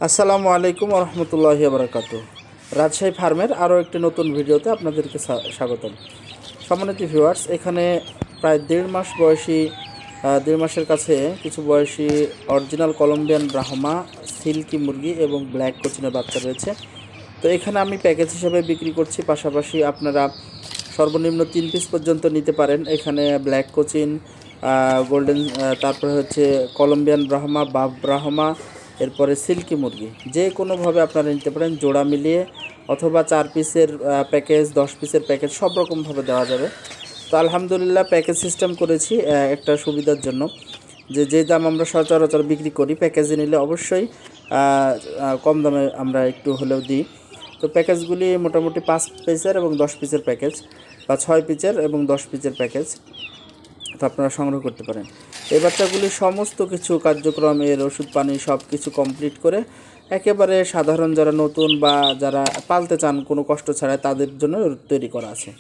আসসালামু আলাইকুম রহমতুল্লাহি বারাকাতু। রাজশাহী ফার্মের আরও একটি নতুন ভিডিওতে আপনাদেরকে স্বাগতম। সম্মানিত ভিউয়ার্স, এখানে প্রায় 1.5 মাস বয়সী 1.5 মাসের কাছে কিছু বয়সী অরিজিনাল কলম্বিয়ান ব্রাহ্মা সিল্কি মুরগি এবং ব্ল্যাক কোচিনের বাচ্চা রয়েছে। তো এখানে আমি প্যাকেজ হিসেবে বিক্রি করছি, পাশাপাশি আপনারা সর্বনিম্ন 3 পিস পর্যন্ত নিতে পারেন। এখানে ব্ল্যাক কোচিন, গোল্ডেন, তারপরে হচ্ছে কলম্বিয়ান ব্রাহ্মা, বাফ ব্রাহ্মা, এরপরে সিল্কি মুরগি যে কোনোভাবে আপনারা নিতে পারেন, জোড়া মিলিয়ে, অথবা 4 পিসের প্যাকেজ, 10 পিসের প্যাকেজ, সব রকমভাবে দেওয়া যাবে। তো আলহামদুলিল্লাহ প্যাকেজ সিস্টেম করেছি একটা সুবিধার জন্য, যে দাম আমরা সচরাচর বিক্রি করি, প্যাকেজে নিলে অবশ্যই কম দামে আমরা একটু হলেও দিই। তো প্যাকেজগুলি মোটামুটি 5 পিসের এবং 10 পিসের প্যাকেজ, বা 6 পিসের এবং 10 পিসের প্যাকেজ, তো আপনারা সংগ্রহ করতে পারেন। এই বাচ্চাগুলি সমস্ত কিছু কার্যক্রম, এর ওষুধ পানি সব কিছু কমপ্লিট করে একেবারে সাধারণ যারা নতুন বা যারা পালতে চান কোনো কষ্ট ছাড়াই, তাদের জন্য তৈরি করা আছে।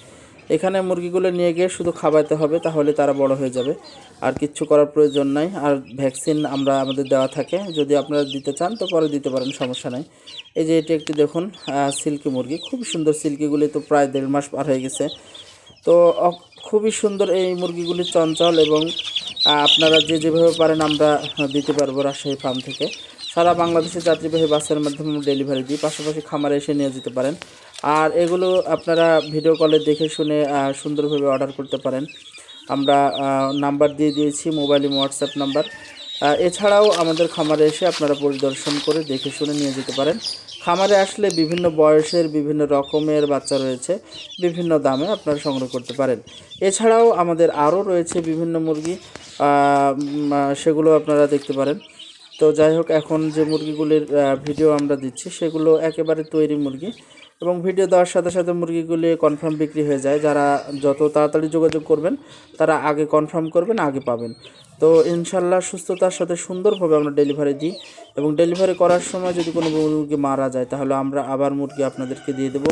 এখানে মুরগিগুলো নিয়ে গিয়ে শুধু খাওয়াতে হবে, তাহলে তারা বড় হয়ে যাবে, আর কিচ্ছু করার প্রয়োজন নাই। আর ভ্যাকসিন আমাদের দেওয়া থাকে, যদি আপনারা দিতে চান তো পরে দিতে পারেন, সমস্যা নাই। এই যে এটি একটি দেখুন সিল্কি মুরগি, খুব সুন্দর। সিল্কিগুলি তো প্রায় 1.5 মাস পার হয়ে গেছে। তো খুবই সুন্দর এই মুরগিগুলি, চঞ্চল, এবং আপনারা যেভাবে পারেন আমরা দিতে পারবো রাজশাহী ফার্ম থেকে। সারা বাংলাদেশে যাত্রীবাহী বাসের মাধ্যমে ডেলিভারি দিই, পাশাপাশি খামারে এসে নিয়ে যেতে পারেন। আর এগুলো আপনারা ভিডিও কলে দেখে শুনে সুন্দরভাবে অর্ডার করতে পারেন। আমরা নাম্বার দিয়ে দিয়েছি, মোবাইল এবং হোয়াটসঅ্যাপ নাম্বার। এছাড়াও আমাদের খামারে এসে আপনারা পরিদর্শন করে দেখে শুনে নিয়ে যেতে পারেন। খামারে আসলে বিভিন্ন বয়সের, বিভিন্ন রকমের বাচ্চা রয়েছে, বিভিন্ন দামে আপনারা সংগ্রহ করতে পারেন। এছাড়াও আমাদের আরও রয়েছে বিভিন্ন মুরগি, সেগুলো আপনারা দেখতে পারেন। তো যাই হোক, এখন যে মুরগিগুলির ভিডিও আমরা দিচ্ছি সেগুলো একেবারে তৈরি মুরগি, এবং ভিডিও দেওয়ার সাথে সাথে মুরগিগুলি কনফার্ম বিক্রি হয়ে যায়। যারা যত তাড়াতাড়ি যোগাযোগ করবেন, তারা আগে কনফার্ম করবেন, আগে পাবেন। তো ইনশাল্লাহ সুস্থতার সাথে সুন্দরভাবে আমরা ডেলিভারি দিই, এবং ডেলিভারি করার সময় যদি কোনো মুরগি মারা যায়, তাহলে আমরা আবার মুরগি আপনাদেরকে দিয়ে দেবো।